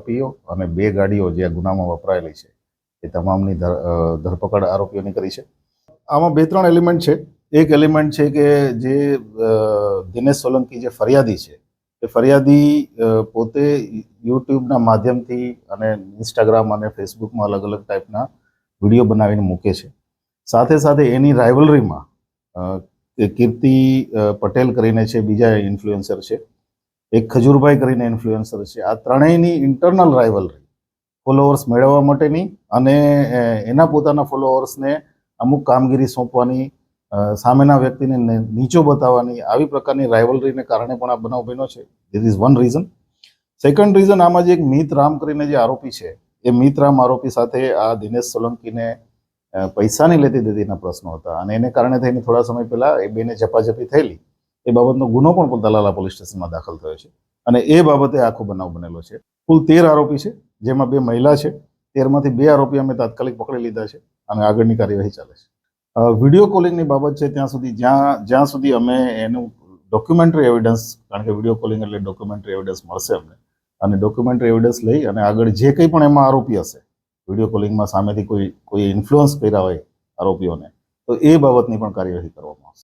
આરોપીઓ અને 2 ગાડીઓ જે આ ગુનામાં વપરાયેલી છે એ તમામની ધરપકડ આરોપીઓની કરી છે. આમાં 2-3 એલિમેન્ટ છે. એક એલિમેન્ટ છે કે જે દિનેશ સોલંકી જે ફરિયાદી છે એ ફરિયાદી પોતે યુટ્યુબના માધ્યમથી અને ઇન્સ્ટાગ્રામ અને ફેસબુકમાં અલગ અલગ ટાઈપના વિડીયો બનાવીને મૂકે છે. સાથે સાથે એની રાઇવલરીમાં કીર્તિ પટેલ કરીને છે, બીજા ઇન્ફ્લુએન્સર છે, એક ખજૂરભાઈ કરીને ઇન્ફ્લુએન્સર છે. આ ત્રણેયની ઇન્ટરનલ રાઇવલરી ફોલોઅર્સ મેળવવા માટેની અને એના પોતાના ફોલોઅર્સને અમુક કામગીરી સોંપવાની, સામેના વ્યક્તિને નીચો બતાવવાની, આવી પ્રકારની રાઇવલરીને કારણે પણ આ બનાવ બન્યો છે. This is one reason. Second reason, આમાં જે એક મિત રામ કરીને જે આરોપી છે એ મિત રામ આરોપી સાથે આ દિનેશ સોલંકીને પૈસાની લેતી દેતીના પ્રશ્નો હતા અને એને કારણે થઈને થોડા સમય પહેલા એ બેને ઝપાઝપી થયેલી. એ બાબતનો ગુનો પણ દલાલા પોલીસ સ્ટેશનમાં દાખલ થયો છે અને એ બાબતે આખો બનાવ બનેલો છે. કુલ 13 આરોપી છે, જેમાં 2 મહિલા છે. 13માંથી 2 આરોપી અમે તાત્કાલિક પકડી લીધા છે અને આગળની કાર્યવાહી ચાલે છે. વિડીયો કોલિંગની બાબત છે ત્યાં સુધી જ્યાં સુધી અમે એનું ડોક્યુમેન્ટરી એવિડન્સ, કારણ કે વિડીયો કોલિંગ એટલે ડોક્યુમેન્ટરી એવિડન્સ મળશે અમને, અને ડોક્યુમેન્ટરી એવિડન્સ લઈ અને આગળ જે કંઈ પણ એમાં આરોપી હશે, વિડીયો કોલિંગમાં સામેથી કોઈ ઇન્ફ્લુઅન્સ કર્યા હોય આરોપીઓને, તો એ બાબતની પણ કાર્યવાહી કરવામાં આવશે.